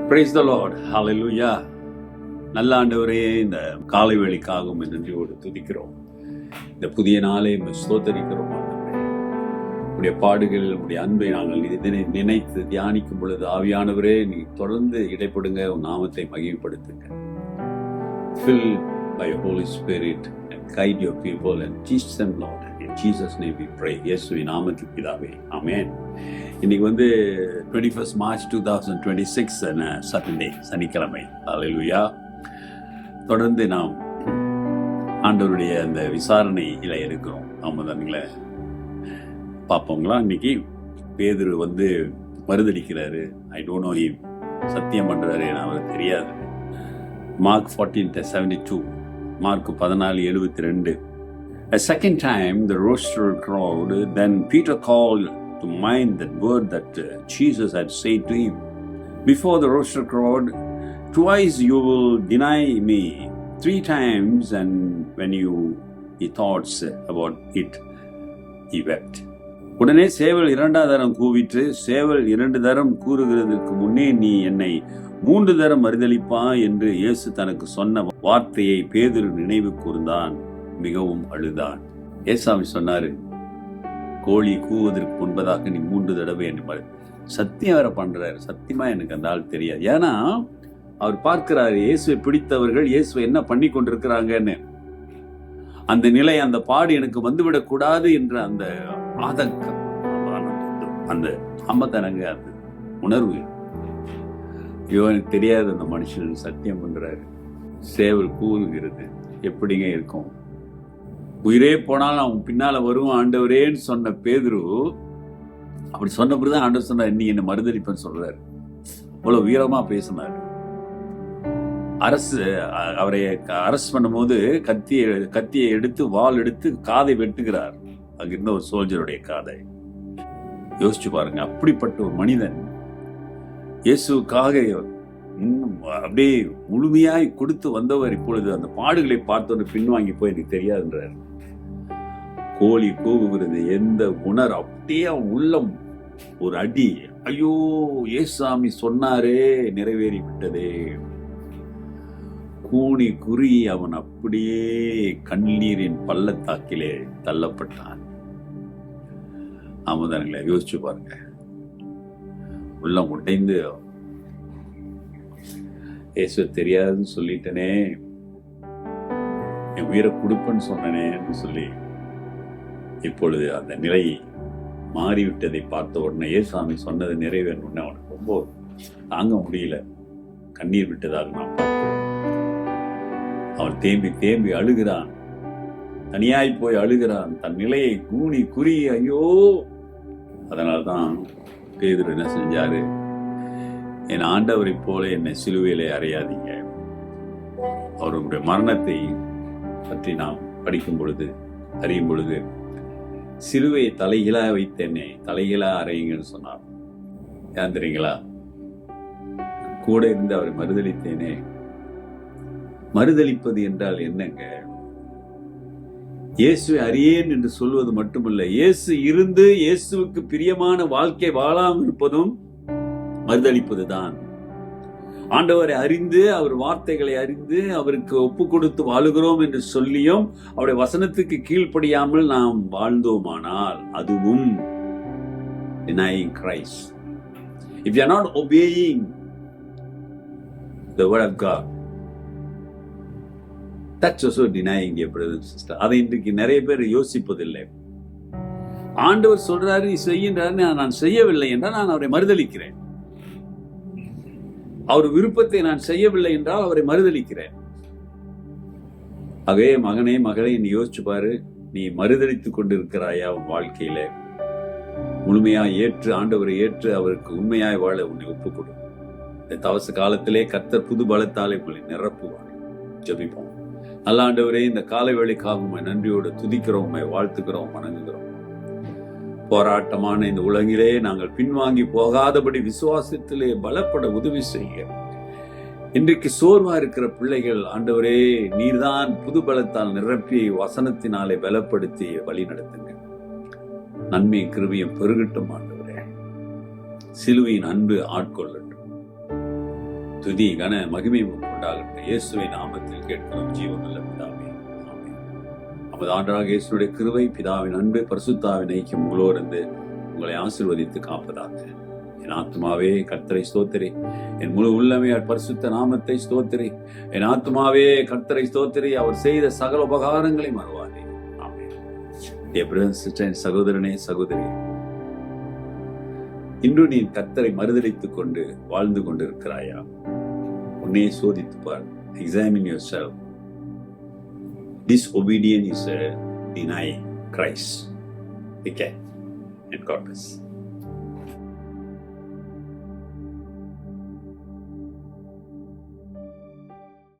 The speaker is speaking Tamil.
Praise the Lord. Hallelujah. நல்ல ஆண்டவரே, இந்த காலை வேளைக்காகவும் நன்றியோடு துதிக்கிறோம். இந்த புதிய நாளை ஸ்தோத்தரிக்கிறோம். உடைய பாடுகள், உடைய அன்பை நாங்கள் இதனை நினைத்து தியானிக்கும் பொழுது, ஆவியானவரே நீ தொடர்ந்து இடைப்படுங்க, உன் நாமத்தை மகிமைப்படுத்துங்க. Fill by your Holy Spirit and guide your people and teach them, Lord. In Jesus' name we pray. இயேசுவின் நாமத்தில் பிதாவே, ஆமென். இன்னைக்கு 21st March 2026 சாட்டர்டே, சனிக்கிழமை. ஹல்லேலூயா. தொடர்ந்து நாம் ஆண்டவருடைய அந்த விசாரணையில இருக்கிறோம். ஆமாம் தானுங்களே, பார்ப்போங்களா? இன்னைக்கு பேதுரு மறுதளிக்கிறாரு. I don't know him. சத்தியம் பண்றாரு, அவருக்கு தெரியாது. Mark 14:72, Mark 14:72. A second time the rooster crowed. Then Peter called to mind that word that Jesus had said to him before the rooster crowed, twice you will deny me 3 times. And when he thought about it, he wept. உடனே சேவல் 2 தரம் கூவிட்டு, சேவல் 2 தரம் கூறுகிறதற்கு முன்னே நீ என்னை 3 தரம் மறுதலிப்பா என்று இயேசு தனக்கு சொன்ன வார்த்தையை பேதுரு நினைவு கூர்ந்தான், மிகவும் அழுதான். ஏசாமி சொன்னாரு, கோழி கூவதற்கு முன்பதாக நீ 3 தடவை என்று சத்தியம் வேற பண்றாரு. சத்தியமா எனக்கு அந்த ஆள் தெரியாது. ஏன்னா அவர் பார்க்கிறாரு, இயேசுவை பிடித்தவர்கள் இயேசுவை என்ன பண்ணி கொண்டிருக்கிறாங்கன்னு. அந்த நிலை, அந்த பாடு எனக்கு வந்துவிடக் கூடாது என்ற அந்த ஆதங்கம், அந்த அம்பத்தனங்க, அந்த உணர்வு. இவனுக்கு தெரியாது. அந்த மனுஷன் சத்தியம் பண்றாரு. சேவல் கூவுகிறது. எப்படிங்க இருக்கும்? உயிரே போனாலும் அவன் பின்னால வருவான் ஆண்டவரேன்னு சொன்ன பேதுரு, அப்படி சொன்ன பிறகுதான் ஆண்டவர் சொன்னார், நீ என்ன மறுதளிப்பேன்னு சொல்றாரு. அவ்வளவு வீரமா பேசினார். அவரை அரஸ்ட் பண்ணும்போது கத்தியை எடுத்து, வாள் எடுத்து காதை வெட்டுகிறார். அங்க இருந்த ஒரு சோல்ஜருடைய காதை. யோசிச்சு பாருங்க. அப்படிப்பட்ட ஒரு மனிதன் இயேசுக்காக அப்படியே முழுமையாய் கொடுத்து வந்தவர் இப்பொழுது அந்த பாடுகளை பார்த்தோன்னு பின்வாங்கி போய் எனக்கு தெரியாதுன்றார். கோழி கூவுகிறது. எந்த உணர் அப்படியே உள்ளம் ஒரு அடி. ஐயோ, ஏசாமி சொன்னாரே, நிறைவேறி விட்டதே. கூனி குறி அவன் அப்படியே கண்ணீரின் பள்ளத்தாக்கிலே தள்ளப்பட்டான். ஆமாதானுங்களே, யோசிச்சு பாருங்க. உள்ளம் உடைந்து, இயேசு தெரியாதுன்னு சொல்லிட்டனே, என் உயிரை கொடுப்பேன்னு சொன்னனேன்னு சொல்லி இப்பொழுது அந்த நிலை மாறிவிட்டதை பார்த்த உடனே, ஏசாமி சொன்னது நிறைவேறணும்னு அவனுக்கு ரொம்ப தாங்க முடியல. கண்ணீர் விட்டதாக நான் பார்க்கிறோம். அவன் தேம்பி தேம்பி அழுகிறான். தனியாய் போய் அழுகிறான். தன் நிலையை கூனி குறி, ஐயோ. அதனால்தான் பேதுரு என்ன செஞ்சாரு, என் ஆண்டவரை போல என்னை சிலுவையிலே அறையாதீங்க. அவருடைய மரணத்தை பற்றி நாம் படிக்கும் பொழுது, அறியும் பொழுது, சிலுவையை தலைகீழா வைத்தேனே, தலைகீழா அறையுங்கன்னு சொன்னார். ஏன் தெரியுங்களா? கூட இருந்து அவரை மறுதளித்தேனே. மறுதளிப்பது என்றால் என்னங்க? இயேசுவை அறியேன் என்று சொல்வது மட்டுமல்ல, இயேசு இருந்து இயேசுவுக்கு பிரியமான வாழ்க்கை வாழாமல் இருப்பதும் மறுதளிப்பதுதான். ஆண்டவரை அறிந்து, அவர் வார்த்தைகளை அறிந்து, அவருக்கு ஒப்பு கொடுத்து வாழுகிறோம் என்று சொல்லியும் அவருடைய வசனத்துக்கு கீழ்ப்படியாமல் நாம் வாழ்ந்தோமானால் அதுவும் denying Christ. If you are not obeying the word of God, that's also denying your brother and sister. அதை இன்றைக்கு நிறைய பேர் யோசிப்பதில்லை. ஆண்டவர் சொல்றாரு, நீ செய்கின்றாரு, நான் செய்யவில்லை என்றால் நான் அவரை மறுதளிக்கிறேன். அவர் விருப்பத்தை நான் செய்யவில்லை என்றால் அவரை மறுதளிக்கிறேன். ஆகவே மகனே, மகளே, நீ யோசிச்சு பாரு. நீ மறுதளித்துக் கொண்டிருக்கிறாயா உன் வாழ்க்கையில? முழுமையாய் ஏற்று, ஆண்டவரை ஏற்று, அவருக்கு உண்மையாய் வாழ உன்னை ஒப்புக்கொடு. இந்த தவச காலத்திலே கர்த்தர் புது பலத்தாலே உங்களை நிரப்புவார். ஜெபிப்போம். நல்ல ஆண்டவரே, இந்த காலை வேளைக்காக நன்றியோடு துதிக்கிறோம், வாழ்த்துக்கிறோம், வணங்குகிறோம். போராட்டமான இந்த உலகிலே நாங்கள் பின்வாங்கி போகாதபடி விசுவாசத்திலே பலப்பட உதவி செய்ய. இன்றைக்கு சோர்வா இருக்கிற பிள்ளைகள், ஆண்டவரே நீர்தான் புது பலத்தால் நிரப்பி வசனத்தினாலே பலப்படுத்தி வழி நடத்துங்க. நன்மை கிருபையும் பெருகட்டும் ஆண்டவரே. சிலுவையின் அன்பு ஆட்கொள்ளட்டும். துதி கன மகிமை உண்டாகட்டும். இயேசுவின் நாமத்தில் கேட்கிறோம் ஜீவனுள்ள பிதாவே, ஆமென். நமது ஆண்டவராகிய இயேசுவுடைய கிருபை, பிதாவின் அன்பு, பரிசுத்தாவின் ஐக்கியம் உங்களோடு இருந்து உங்களை ஆசீர்வதித்து காப்பதாக. என் ஆத்துமாவே கர்த்தரை ஸ்தோத்திரி, என் முழு உள்ளமே பரிசுத்த நாமத்தை ஸ்தோத்திரி. என் ஆத்துமாவே கர்த்தரை ஸ்தோத்திரி, அவர் செய்த சகல உபகாரங்களை மறவாதே. ஆமென். Dear brothers and sisters, சகோதரனே சகோதரி, இன்று நீ கர்த்தரை மறுதலித்துக் கொண்டு வாழ்ந்து கொண்டிருக்கிறாயா? உன்னையே சோதித்து பார். Examine yourself. Disobedience is denying Christ. Okay, and God bless.